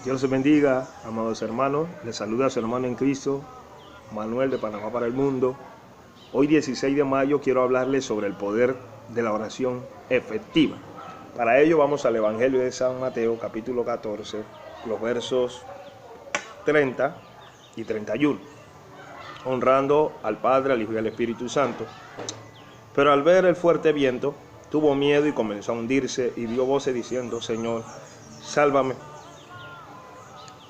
Dios les bendiga, amados hermanos. Les saluda a su hermano en Cristo, Manuel de Panamá para el mundo. Hoy 16 de mayo quiero hablarles sobre el poder de la oración efectiva. Para ello vamos al Evangelio de San Mateo, capítulo 14, los versos 30 y 31. Honrando al Padre, al Hijo y al Espíritu Santo. Pero al ver el fuerte viento, tuvo miedo y comenzó a hundirse y dio voces diciendo: Señor, sálvame.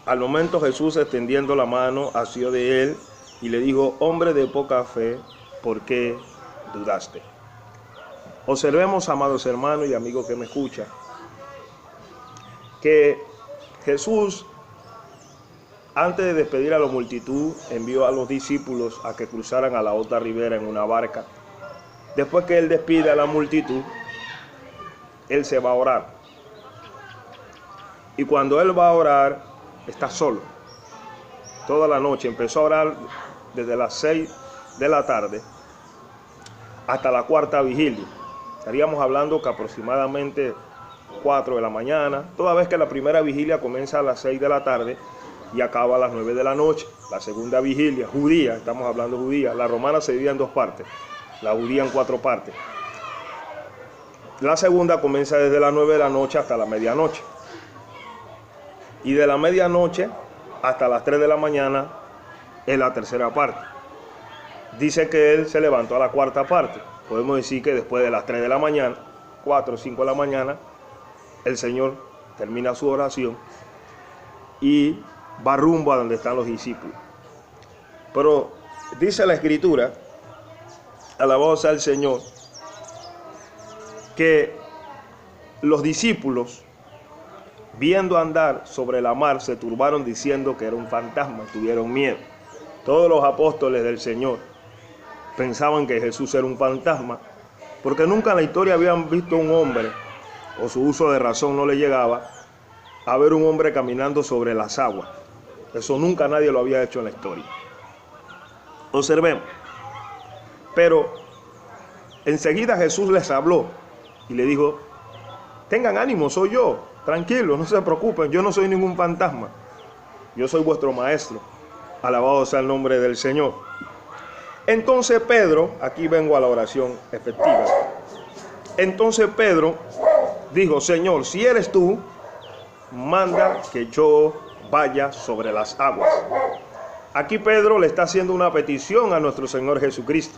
Al momento Jesús, extendiendo la mano, asió de él y le dijo: hombre de poca fe, ¿por qué dudaste? Observemos, amados hermanos y amigos que me escuchan, que Jesús, antes de despedir a la multitud, envió a los discípulos a que cruzaran a la otra ribera en una barca. Después que él despide a la multitud, él se va a orar. Y cuando él va a orar, está solo. Toda la noche empezó a orar desde las 6 de la tarde hasta la cuarta vigilia. Estaríamos hablando que aproximadamente 4 de la mañana, toda vez que la primera vigilia comienza a las 6 de la tarde y acaba a las 9 de la noche. La segunda vigilia, judía, estamos hablando judía, la romana se divide en 2 partes, la judía en 4 partes. La segunda comienza desde las 9 de la noche hasta la medianoche. Y de la medianoche hasta las 3 de la mañana es la tercera parte. Dice que él se levantó a la cuarta parte. Podemos decir que después de las 3 de la mañana, 4 o 5 de la mañana, el Señor termina su oración y va rumbo a donde están los discípulos. Pero dice la Escritura, alabado sea el Señor, que los discípulos, viendo andar sobre la mar, se turbaron diciendo que era un fantasma, tuvieron miedo. Todos los apóstoles del Señor pensaban que Jesús era un fantasma, porque nunca en la historia habían visto un hombre, o su uso de razón no le llegaba, a ver un hombre caminando sobre las aguas. Eso nunca nadie lo había hecho en la historia. Observemos. Pero enseguida Jesús les habló y le dijo: tengan ánimo, soy yo. Tranquilos, no se preocupen, yo no soy ningún fantasma. Yo soy vuestro maestro. Alabado sea el nombre del Señor. Entonces Pedro, aquí vengo a la oración efectiva. Entonces Pedro dijo: Señor, si eres tú, manda que yo vaya sobre las aguas. Aquí Pedro le está haciendo una petición a nuestro Señor Jesucristo.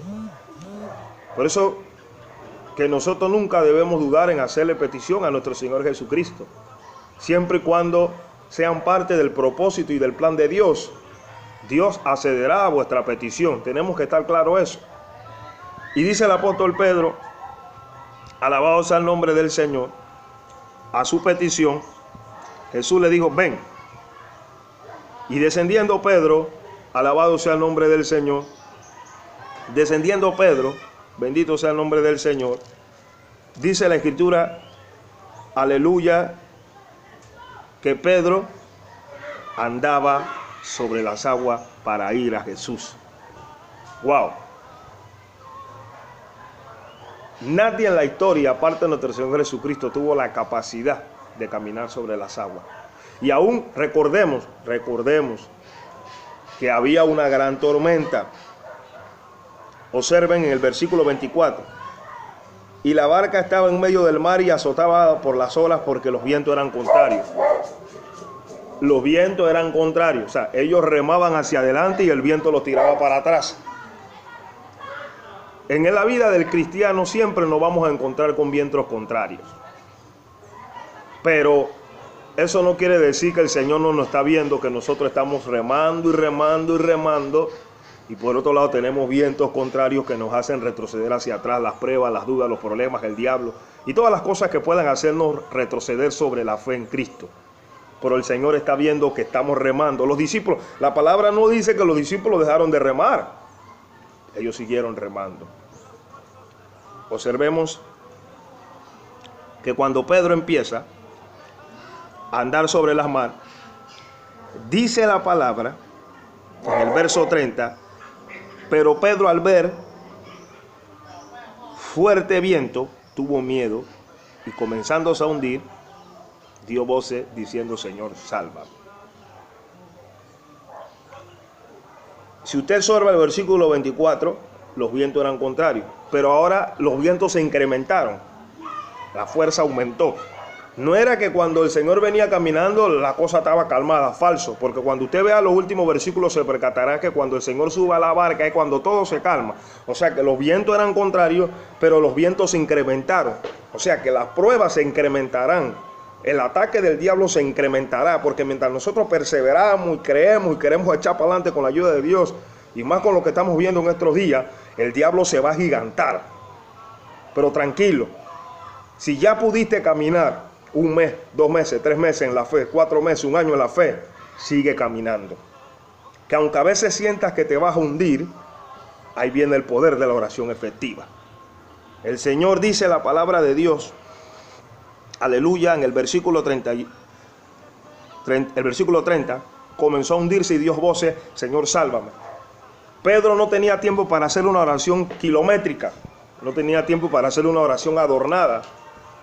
Por eso que nosotros nunca debemos dudar en hacerle petición a nuestro Señor Jesucristo, siempre y cuando sean parte del propósito y del plan de Dios. Dios accederá a vuestra petición, tenemos que estar claro eso. Y dice el apóstol Pedro, alabado sea el nombre del Señor, a su petición, Jesús le dijo: ven. Y descendiendo Pedro, alabado sea el nombre del Señor, descendiendo Pedro, bendito sea el nombre del Señor, dice la Escritura, aleluya, que Pedro andaba sobre las aguas para ir a Jesús. ¡Wow! Nadie en la historia, aparte de nuestro Señor Jesucristo, tuvo la capacidad de caminar sobre las aguas. Y aún recordemos que había una gran tormenta. Observen en el versículo 24. Y la barca estaba en medio del mar y azotada por las olas porque los vientos eran contrarios. Los vientos eran contrarios. O sea, ellos remaban hacia adelante y el viento los tiraba para atrás. En la vida del cristiano siempre nos vamos a encontrar con vientos contrarios. Pero eso no quiere decir que el Señor no nos está viendo, que nosotros estamos remando y remando y remando. Y por otro lado tenemos vientos contrarios que nos hacen retroceder hacia atrás, las pruebas, las dudas, los problemas, el diablo y todas las cosas que puedan hacernos retroceder sobre la fe en Cristo. Pero el Señor está viendo que estamos remando. Los discípulos, la palabra no dice que los discípulos dejaron de remar. Ellos siguieron remando. Observemos que cuando Pedro empieza a andar sobre las mares, dice la palabra en el verso 30, pero Pedro, al ver fuerte viento, tuvo miedo y comenzándose a hundir, dio voces diciendo: Señor, sálvame. Si usted observa el versículo 24, los vientos eran contrarios, pero ahora los vientos se incrementaron, la fuerza aumentó. No era que cuando el Señor venía caminando la cosa estaba calmada, falso, porque cuando usted vea los últimos versículos se percatará que cuando el Señor sube a la barca es cuando todo se calma. O sea que los vientos eran contrarios, pero los vientos se incrementaron. O sea que las pruebas se incrementarán, el ataque del diablo se incrementará, porque mientras nosotros perseveramos y creemos y queremos echar para adelante con la ayuda de Dios, y más con lo que estamos viendo en estos días, el diablo se va a agigantar. Pero tranquilo, si ya pudiste caminar 1 mes, 2 meses, 3 meses en la fe, 4 meses, 1 año en la fe, sigue caminando. Que aunque a veces sientas que te vas a hundir, ahí viene el poder de la oración efectiva. El Señor dice la palabra de Dios, aleluya, en el versículo 30, comenzó a hundirse y dio voces, Señor, sálvame. Pedro no tenía tiempo para hacer una oración kilométrica, no tenía tiempo para hacer una oración adornada,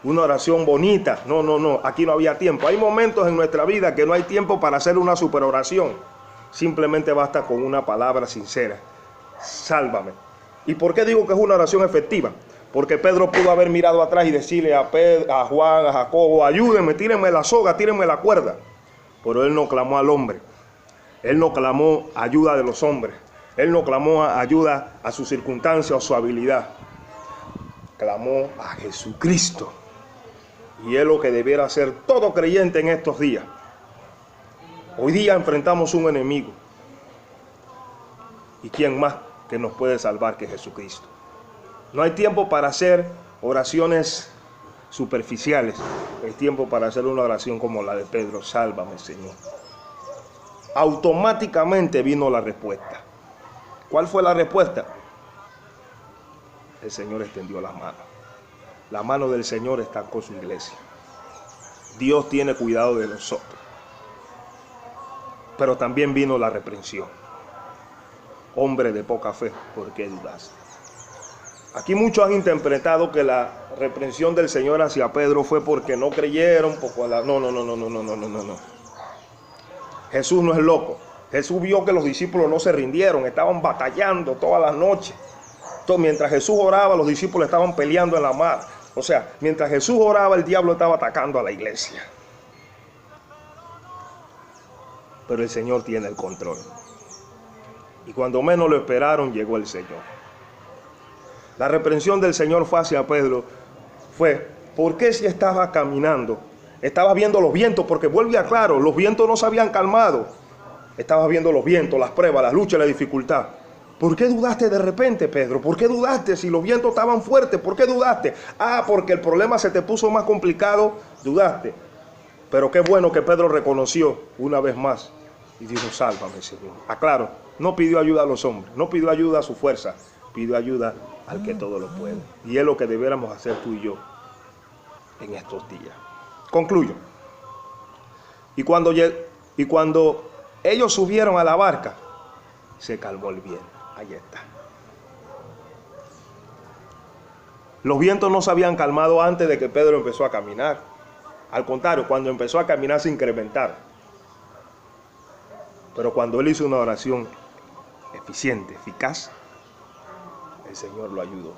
una oración bonita. No, aquí no había tiempo. Hay momentos en nuestra vida que no hay tiempo para hacer una super oración. Simplemente basta con una palabra sincera. Sálvame. ¿Y por qué digo que es una oración efectiva? Porque Pedro pudo haber mirado atrás y decirle a Juan, a Jacobo, ayúdenme, tírenme la soga, tírenme la cuerda. Pero él no clamó al hombre. Él no clamó ayuda de los hombres. Él no clamó ayuda a su circunstancia o su habilidad. Clamó a Jesucristo. Y es lo que debiera hacer todo creyente en estos días. Hoy día enfrentamos un enemigo. ¿Y quién más que nos puede salvar que Jesucristo? No hay tiempo para hacer oraciones superficiales. Hay tiempo para hacer una oración como la de Pedro. Sálvame, Señor. Automáticamente vino la respuesta. ¿Cuál fue la respuesta? El Señor extendió las manos. La mano del Señor está con su iglesia. Dios tiene cuidado de nosotros. Pero también vino la reprensión. Hombre de poca fe, ¿por qué dudaste? Aquí muchos han interpretado que la reprensión del Señor hacia Pedro fue porque no creyeron. No. Jesús no es loco. Jesús vio que los discípulos no se rindieron, estaban batallando todas las noches. Mientras Jesús oraba, los discípulos estaban peleando en la mar. O sea, mientras Jesús oraba, el diablo estaba atacando a la iglesia. Pero el Señor tiene el control. Y cuando menos lo esperaron, llegó el Señor. La reprensión del Señor fue hacia Pedro. ¿Por qué si estaba caminando? Estabas viendo los vientos, porque vuelve a claro, los vientos no se habían calmado. Estabas viendo los vientos, las pruebas, las luchas, la dificultad. ¿Por qué dudaste de repente, Pedro? ¿Por qué dudaste si los vientos estaban fuertes? ¿Por qué dudaste? Porque el problema se te puso más complicado, dudaste. Pero qué bueno que Pedro reconoció una vez más y dijo, sálvame, Señor. Aclaro, no pidió ayuda a los hombres, no pidió ayuda a su fuerza, pidió ayuda al que todo lo puede. Y es lo que debiéramos hacer tú y yo en estos días. Concluyo. Y cuando ellos subieron a la barca, se calmó el viento. Ahí está. Los vientos no se habían calmado antes de que Pedro empezó a caminar. Al contrario, cuando empezó a caminar se incrementaron. Pero cuando él hizo una oración eficiente, eficaz, el Señor lo ayudó.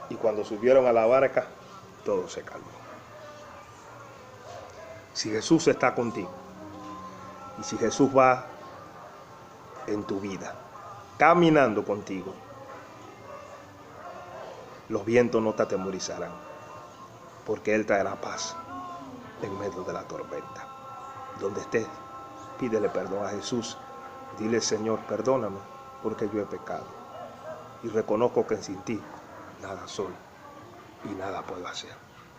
Y cuando subieron a la barca, todo se calmó. Si Jesús está contigo, y si Jesús va en tu vida, caminando contigo, los vientos no te atemorizarán, porque Él traerá paz en medio de la tormenta. Donde estés, pídele perdón a Jesús. Dile, Señor, perdóname, porque yo he pecado. Y reconozco que sin ti nada soy y nada puedo hacer.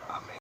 Amén.